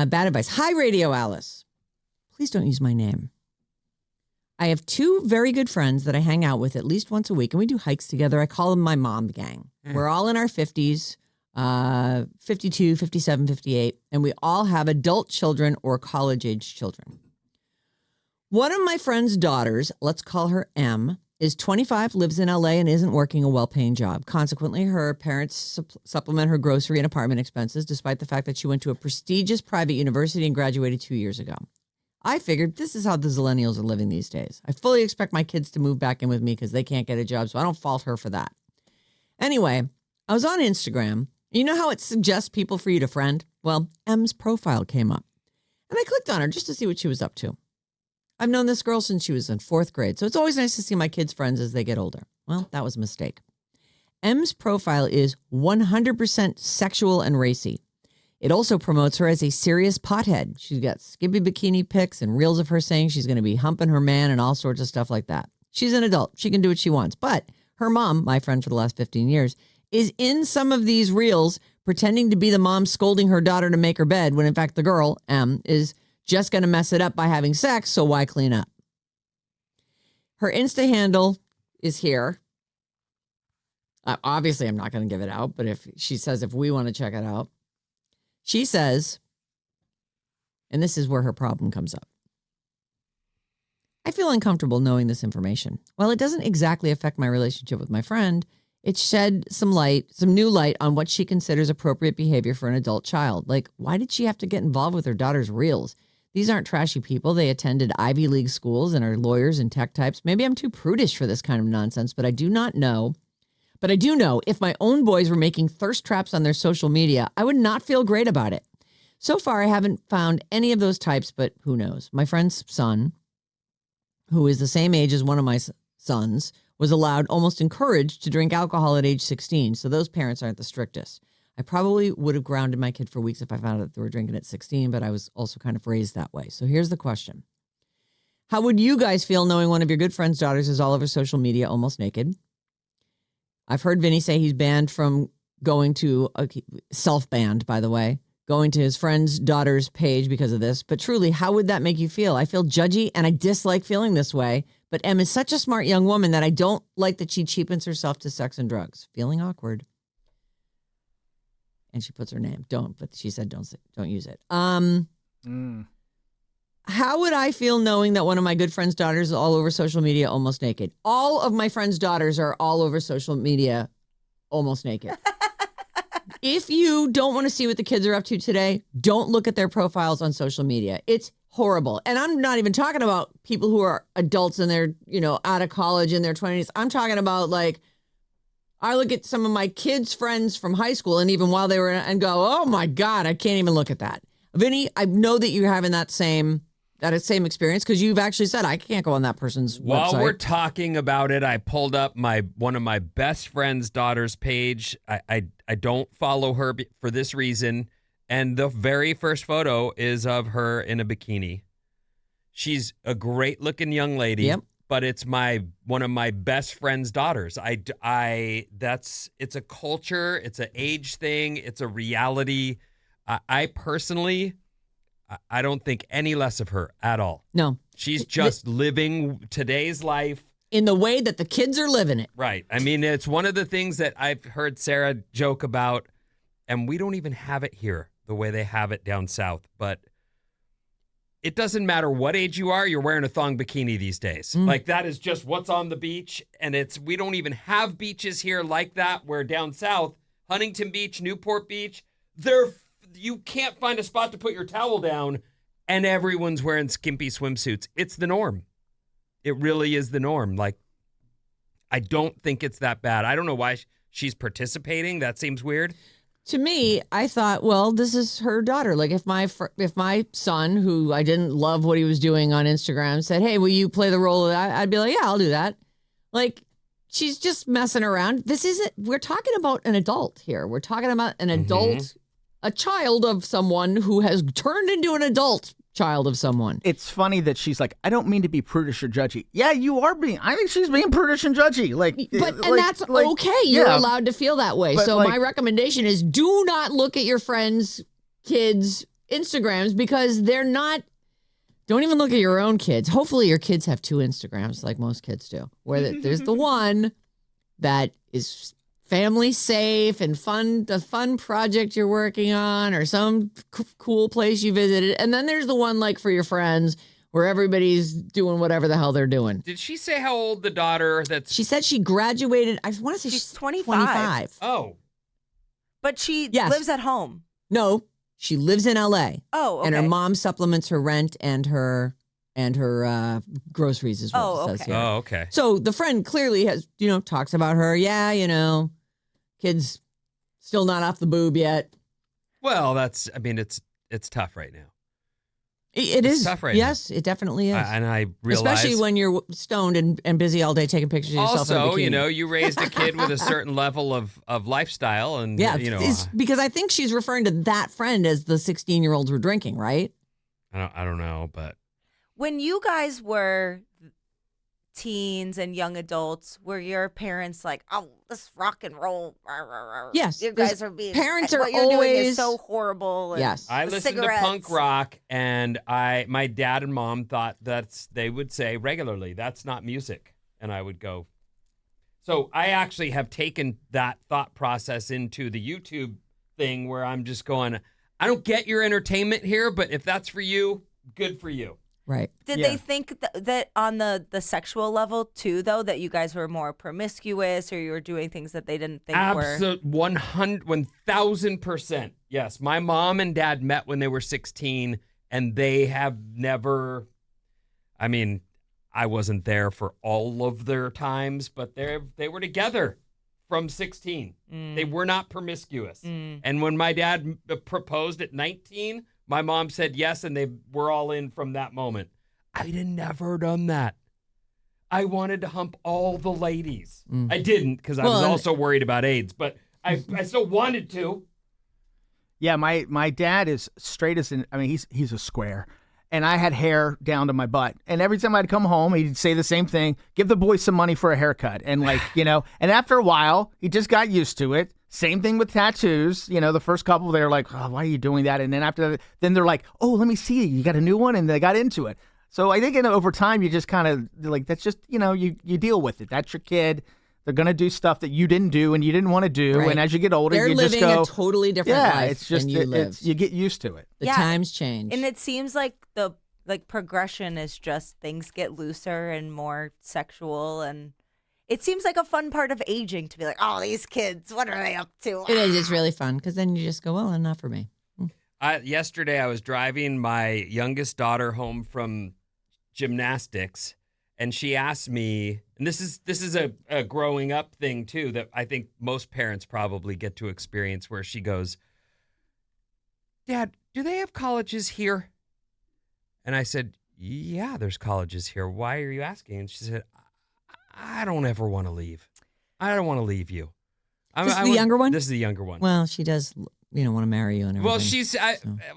Bad advice. Hi, Radio Alice. Please don't use my name. I have two very good friends that I hang out with at least once a week, and we do hikes together. I call them my mom gang. We're all in our 50s, 52, 57, 58, and we all have adult children or college-age children. One of my friend's daughters, let's call her M, is 25, lives in LA, and isn't working a well-paying job. Consequently, her parents supplement her grocery and apartment expenses, despite the fact that she went to a prestigious private university and graduated 2 years ago. I figured this is how the Zillennials are living these days. I fully expect my kids to move back in with me because they can't get a job, so I don't fault her for that. Anyway, I was on Instagram. You know how it suggests people for you to friend? Well, M's profile came up, and I clicked on her just to see what she was up to. I've known this girl since she was in 4th grade, so it's always nice to see my kids' friends as they get older. Well, that was a mistake. M's profile is 100% sexual and racy. It also promotes her as a serious pothead. She's got skimpy bikini pics and reels of her saying she's going to be humping her man and all sorts of stuff like that. She's an adult. She can do what she wants. But her mom, my friend for the last 15 years, is in some of these reels pretending to be the mom scolding her daughter to make her bed when, in fact, the girl, M, is just going to mess it up by having sex, so why clean up? Her Insta handle is here. Obviously, I'm not going to give it out, but if she says if we want to check it out. She says, and this is where her problem comes up. I feel uncomfortable knowing this information. While it doesn't exactly affect my relationship with my friend, it shed some new light on what she considers appropriate behavior for an adult child. Like, why did she have to get involved with her daughter's reels? These aren't trashy people. They attended Ivy League schools and are lawyers and tech types. Maybe I'm too prudish for this kind of nonsense, but I do know if my own boys were making thirst traps on their social media, I would not feel great about it. So far, I haven't found any of those types, but who knows? My friend's son, who is the same age as one of my sons, was allowed, almost encouraged, to drink alcohol at age 16. So those parents aren't the strictest. I probably would have grounded my kid for weeks if I found out they were drinking at 16, but I was also kind of raised that way. So here's the question. How would you guys feel knowing one of your good friend's daughters is all over social media almost naked? I've heard Vinnie say he's banned from going to, self-banned, by the way, going to his friend's daughter's page because of this. But truly, how would that make you feel? I feel judgy and I dislike feeling this way. But M is such a smart young woman that I don't like that she cheapens herself to sex and drugs. Feeling awkward. And she puts her name. But she said don't use it. How would I feel knowing that one of my good friend's daughters is all over social media almost naked? All of my friend's daughters are all over social media almost naked. If you don't want to see what the kids are up to today, don't look at their profiles on social media. It's horrible. And I'm not even talking about people who are adults and they're, out of college in their 20s. I'm talking about, like, I look at some of my kids' friends from high school and even while they were and go, oh my God, I can't even look at that. Vinny, I know that you're having that same experience because you've actually said I can't go on that person's website. While we're talking about it, I pulled up one of my best friend's daughter's page. I don't follow her for this reason, and the very first photo is of her in a bikini. She's a great looking young lady. Yep. But it's one of my best friend's daughters. It's a culture, it's an age thing, it's a reality. I personally, I don't think any less of her at all. No. She's just living today's life. In the way that the kids are living it. Right. I mean, it's one of the things that I've heard Sarah joke about, and we don't even have it here the way they have it down south. But it doesn't matter what age you are, you're wearing a thong bikini these days. Like, that is just what's on the beach, and we don't even have beaches here like that, where down south, Huntington Beach, Newport Beach, you can't find a spot to put your towel down, and everyone's wearing skimpy swimsuits. It's the norm. It really is the norm. Like, I don't think it's that bad. I don't know why she's participating. That seems weird. To me, I thought, well, this is her daughter. Like, if my son, who I didn't love what he was doing on Instagram, said, hey, will you play the role of that? I'd be like, yeah, I'll do that. Like, she's just messing around. We're talking about an adult here. We're talking about an adult, a child of someone who has turned into an adult child of someone. It's funny that she's like, I don't mean to be prudish or judgy. Yeah, you are I think she's being prudish and judgy. And that's okay. You're allowed to feel that way. So my recommendation is do not look at your friends' kids' Instagrams because they're not. Don't even look at your own kids. Hopefully your kids have 2 Instagrams like most kids do, where there's the one that is family safe and fun, the fun project you're working on or some cool place you visited. And then there's the one like for your friends where everybody's doing whatever the hell they're doing. Did she say how old the daughter that's... She said she graduated. I want to say She's she's 25. Oh. But she Yes. lives at home. No, she lives in L.A. Oh, okay. And her mom supplements her rent and her groceries as well. Oh, it says okay. here. Oh, okay. So the friend clearly has, talks about her. Yeah, kids still not off the boob yet. Well, it's tough right now. It It's is tough right yes, it definitely is. And I realize... Especially when you're stoned and busy all day taking pictures of yourself in a Also, bikini. you raised a kid with a certain level of lifestyle, and Yeah, it's because I think she's referring to that friend as the 16-year-olds were drinking, right? I don't know, but When you guys were teens and young adults, were your parents like, "Oh, let's rock and roll"? Yes, You guys are being parents are what you're doing always- is so horrible. And Yes. I the listened to cigarettes. punk rock, and my dad and mom thought they would say regularly, "That's not music," and I would go. So I actually have taken that thought process into the YouTube thing, where I'm just going, I don't get your entertainment here, but if that's for you, good for you. Right. Did Yeah. they think that on the sexual level too, though, that you guys were more promiscuous or you were doing things that they didn't think were? Absolute 1,000%. Yes, my mom and dad met when they were 16, and they have never. I mean, I wasn't there for all of their times, but they were together from 16. They were not promiscuous. And when my dad proposed at 19, my mom said yes, and they were all in from that moment. I'd have never done that. I wanted to hump all the ladies. I didn't, because I was also worried about AIDS, but I still wanted to. Yeah, my dad is straight as he's a square. And I had hair down to my butt. And every time I'd come home, he'd say the same thing, give the boys some money for a haircut. And and after a while, he just got used to it. Same thing with tattoos. The first couple, they're like, oh, why are you doing that? And then after that, then they're like, oh, let me see. You got a new one? And they got into it. So I think over time, you just kind of like, that's just, you deal with it. That's your kid. They're going to do stuff that you didn't do and you didn't want to do. Right. And as you get older, They're you just living go, a totally different life it's just, than you live. you get used to it. The Yeah. times change. And it seems like the progression is just things get looser and more sexual, and it seems like a fun part of aging to be like, oh, these kids, what are they up to? It is. It's really fun because then you just go, well, enough for me. Yesterday, I was driving my youngest daughter home from gymnastics, and she asked me, and this is a growing up thing too that I think most parents probably get to experience, where she goes, Dad, do they have colleges here? And I said, yeah, there's colleges here. Why are you asking? And she said, I don't ever want to leave. I don't want to leave you. This is the younger one? This is the younger one. Well, she does, want to marry you and everything. Well, she's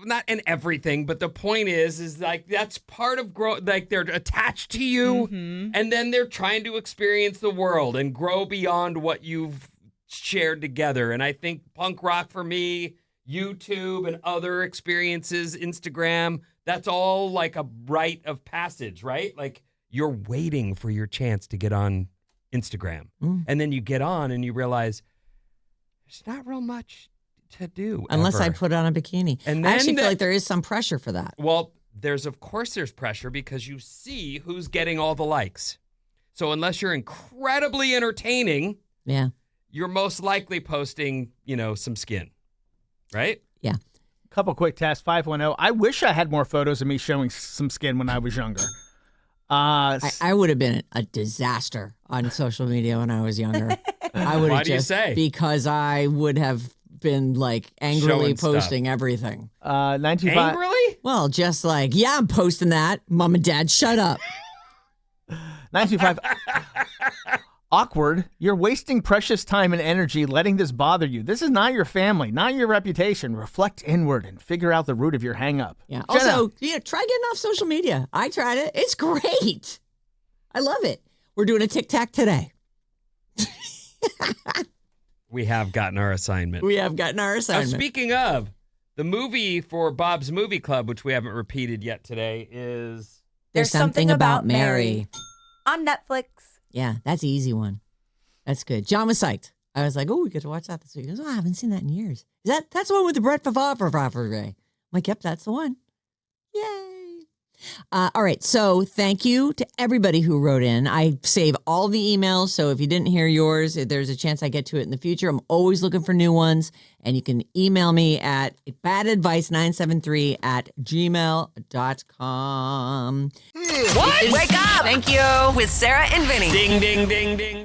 not in everything, but the point is like that's part of growth. Like they're attached to you, and then they're trying to experience the world and grow beyond what you've shared together. And I think punk rock for me, YouTube and other experiences, Instagram, that's all like a rite of passage, right? Like you're waiting for your chance to get on Instagram, and then you get on and you realize there's not real much to do Unless I ever. put on a bikini. And I then actually feel like there is some pressure for that. Well, there's pressure because you see who's getting all the likes. So unless you're incredibly entertaining, Yeah. you're most likely posting, some skin, right? Yeah. Couple quick tests. 510. I wish I had more photos of me showing some skin when I was younger. I would have been a disaster on social media when I was younger. I would Why have do you just say? because I would have been like angrily Showing stuff. posting everything. 925. Angrily? Well, just like, yeah, I'm posting that. Mom and Dad, shut up. 925. Awkward. You're wasting precious time and energy letting this bother you. This is not your family, not your reputation. Reflect inward and figure out the root of your hang up. Yeah. Jenna. Also, try getting off social media. I tried it. It's great. I love it. We're doing a tic-tac today. We have gotten our assignment. We have gotten our Now, assignment. speaking of, The movie for Bob's Movie Club, which we haven't repeated yet today, is There's something about Mary. On Netflix. Yeah, that's an easy one. That's good. John was psyched. I was like, oh, we get to watch that this week. He goes, oh, I haven't seen that in years. That's the one with the Brett Favre? I'm like, yep, that's the one. Yay. All right. So thank you to everybody who wrote in. I save all the emails. So if you didn't hear yours, there's a chance I get to it in the future. I'm always looking for new ones. And you can email me at badadvice973@gmail.com. What? Wake up! Thank you. With Sarah and Vinnie. Ding, ding, ding, ding.